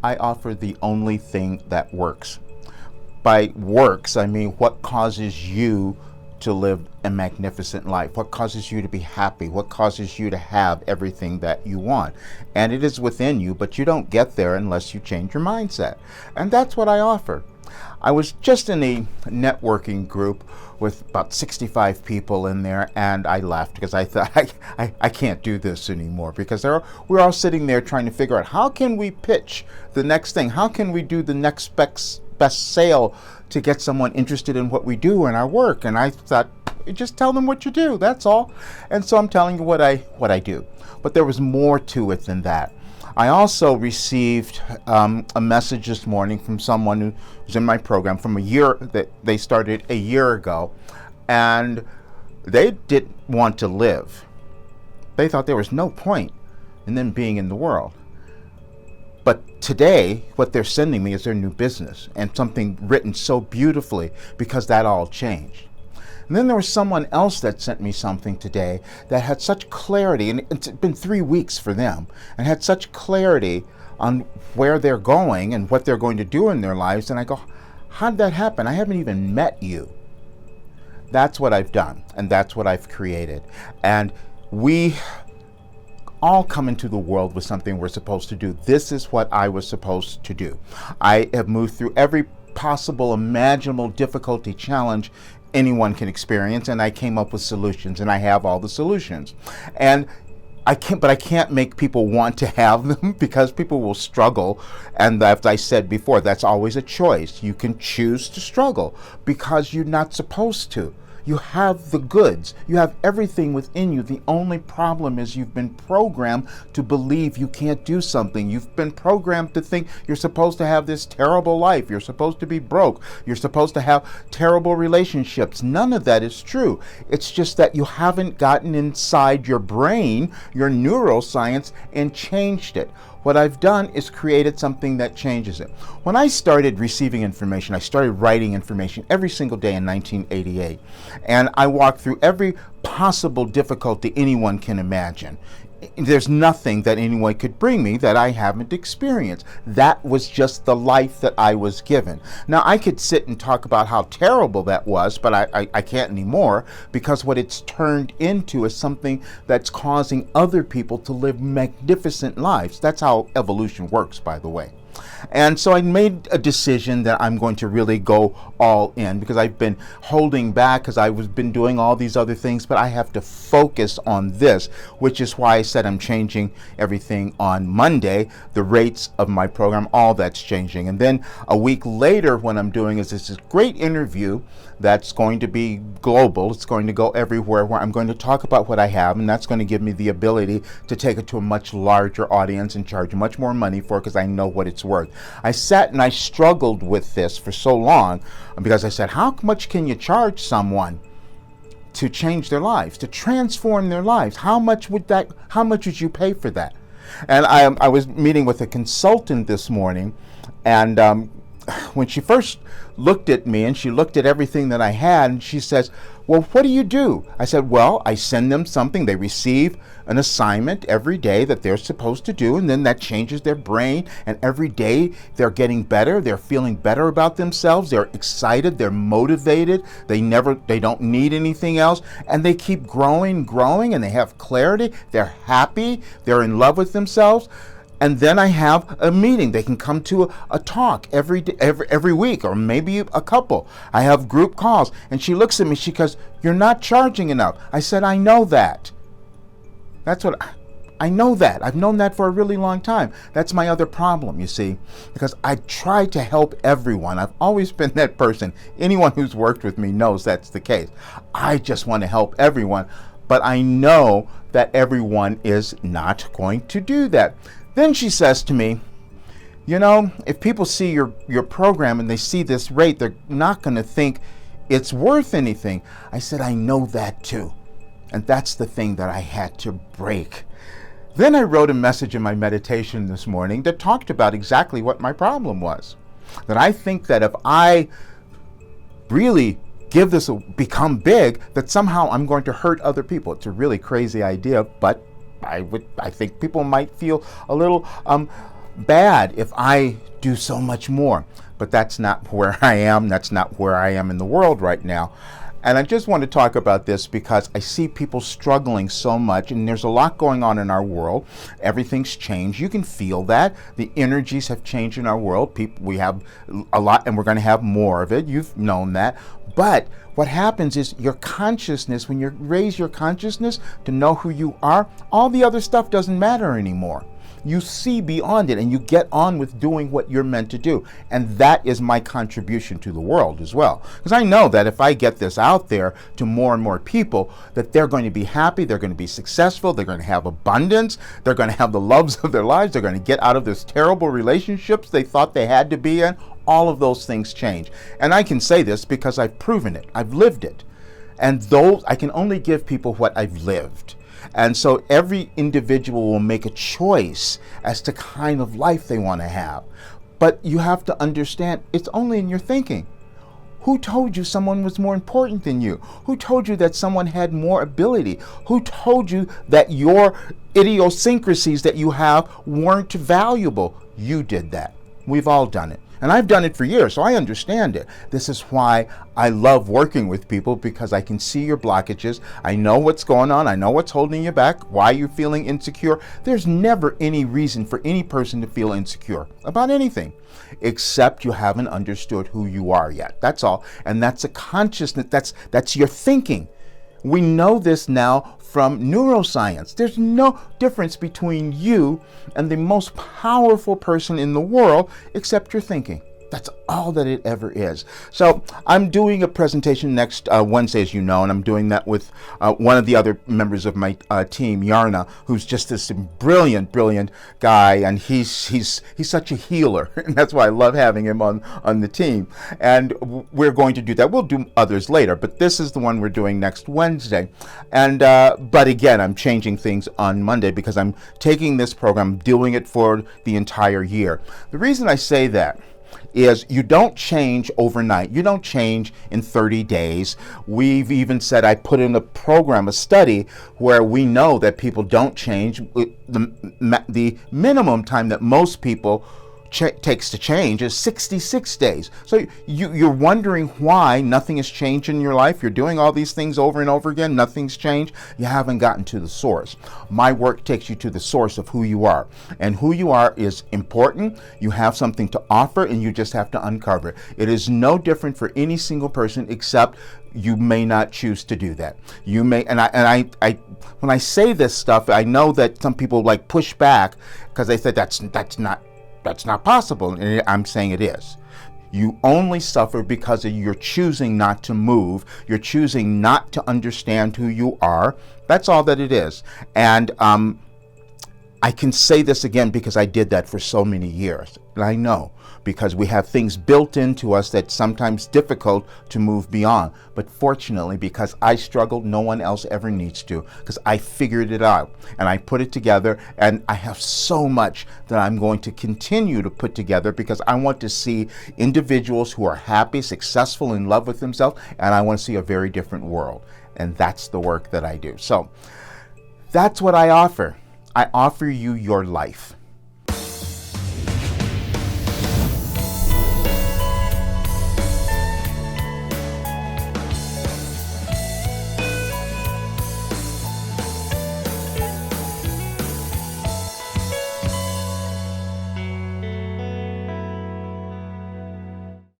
I offer the only thing that works. By works, I mean what causes you to live a magnificent life, what causes you to be happy, what causes you to have everything that you want. And it is within you, but you don't get there unless you change your mindset. And that's what I offer. I was just in a networking group with about 65 people in there, and I left because I thought I can't do this anymore, because we're all sitting there trying to figure out how can we pitch the next thing, how can we do the next best sale to get someone interested in what we do and our work. And I thought, just tell them what you do, that's all. And so I'm telling you what I do. But there was more to it than that. I also received a message this morning from someone who was in my program from a year that they started a year ago, and they didn't want to live. They thought there was no point in them being in the world. But today, what they're sending me is their new business, and something written so beautifully, because that all changed. And then there was someone else that sent me something today that had such clarity, and it's been 3 weeks for them, and had such clarity on where they're going and what they're going to do in their lives. And I go, how did that happen? I haven't even met you. That's what I've done, and that's what I've created. And we all come into the world with something we're supposed to do. This is what I was supposed to do. I have moved through every possible imaginable difficulty, challenge anyone can experience, and I came up with solutions, and I have all the solutions. And I can't make people want to have them, because people will struggle. And as I said before, that's always a choice. You can choose to struggle because you're not supposed to. You have the goods. You have everything within you. The only problem is you've been programmed to believe you can't do something. You've been programmed to think you're supposed to have this terrible life. You're supposed to be broke. You're supposed to have terrible relationships. None of that is true. It's just that you haven't gotten inside your brain, your neuroscience, and changed it. What I've done is created something that changes it. When I started receiving information, I started writing information every single day in 1988. And I walked through every possible difficulty anyone can imagine. There's nothing that anyone could bring me that I haven't experienced. That was just the life that I was given. Now, I could sit and talk about how terrible that was, but I can't anymore, because what it's turned into is something that's causing other people to live magnificent lives. That's how evolution works, by the way. And so I made a decision that I'm going to really go all in, because I've been holding back because I've been doing all these other things, but I have to focus on this, which is why I said I'm changing everything on Monday. The rates of my program, all that's changing. And then a week later, what I'm doing is this great interview that's going to be global. It's going to go everywhere, where I'm going to talk about what I have, and that's going to give me the ability to take it to a much larger audience and charge much more money for it, because I know what it's worth. I sat and I struggled with this for so long, because I said, how much can you charge someone to change their lives, to transform their lives? How much would you pay for that? And I was meeting with a consultant this morning, and when she first looked at me, and she looked at everything that I had, and she says, well, what do you do? I said, well, I send them something. They receive an assignment every day that they're supposed to do, and then that changes their brain, and every day they're getting better. They're feeling better about themselves. They're excited. They're motivated. They don't need anything else, and they keep growing, and they have clarity. They're happy. They're in love with themselves. And then I have a meeting. They can come to a talk every week, or maybe a couple. I have group calls. And she looks at me, she goes, you're not charging enough. I said, I know that. I know that. I've known that for a really long time. That's my other problem, you see, because I try to help everyone. I've always been that person. Anyone who's worked with me knows that's the case. I just want to help everyone, but I know that everyone is not going to do that. Then she says to me, you know, if people see your program and they see this rate, they're not going to think it's worth anything. I said, I know that too. And that's the thing that I had to break. Then I wrote a message in my meditation this morning that talked about exactly what my problem was. That I think that if I really become big, that somehow I'm going to hurt other people. It's a really crazy idea, but I think people might feel a little bad if I do so much more. But that's not where I am. That's not where I am in the world right now. And I just want to talk about this because I see people struggling so much, and there's a lot going on in our world. Everything's changed. You can feel that. The energies have changed in our world. We have a lot, and we're going to have more of it. You've known that. But what happens is your consciousness, when you raise your consciousness to know who you are, all the other stuff doesn't matter anymore. You see beyond it and you get on with doing what you're meant to do. And that is my contribution to the world as well. Because I know that if I get this out there to more and more people, that they're going to be happy, they're going to be successful, they're going to have abundance, they're going to have the loves of their lives, they're going to get out of this terrible relationships they thought they had to be in. All of those things change. And I can say this because I've proven it. I've lived it. And those, I can only give people what I've lived. And so every individual will make a choice as to kind of life they want to have. But you have to understand, it's only in your thinking. Who told you someone was more important than you? Who told you that someone had more ability? Who told you that your idiosyncrasies that you have weren't valuable? You did that. We've all done it. And I've done it for years, so I understand it. This is why I love working with people, because I can see your blockages. I know what's going on. I know what's holding you back, why you're feeling insecure. There's never any reason for any person to feel insecure about anything, except you haven't understood who you are yet. That's all. And that's a consciousness. That's your thinking. We know this now from neuroscience. There's no difference between you and the most powerful person in the world except your thinking. That's all that it ever is. So I'm doing a presentation next Wednesday, as you know, and I'm doing that with one of the other members of my team, Yarna, who's just this brilliant guy, and he's such a healer, and that's why I love having him on the team. And we're going to do that. We'll do others later, but this is the one we're doing next Wednesday. And but again, I'm changing things on Monday because I'm taking this program, doing it for the entire year. The reason I say that is you don't change overnight. You don't change in 30 days. We've even said, I put in a program, a study, where we know that people don't change. The minimum time that most people takes to change is 66 days. So you're wondering why nothing has changed in your life. You're doing all these things over and over again. Nothing's changed. You haven't gotten to the source. My work takes you to the source of who you are. And who you are is important. You have something to offer, and you just have to uncover it. It is no different for any single person, except you may not choose to do that. You may, and I when I say this stuff, I know that some people like push back because they say that's not possible, and I'm saying it is. You only suffer because you're choosing not to move. You're choosing not to understand who you are. That's all that it is. And I can say this again because I did that for so many years. And I know, because we have things built into us that's sometimes difficult to move beyond. But fortunately, because I struggled, no one else ever needs to, because I figured it out and I put it together, and I have so much that I'm going to continue to put together, because I want to see individuals who are happy, successful, in love with themselves, and I want to see a very different world. And that's the work that I do. So that's what I offer. I offer you your life.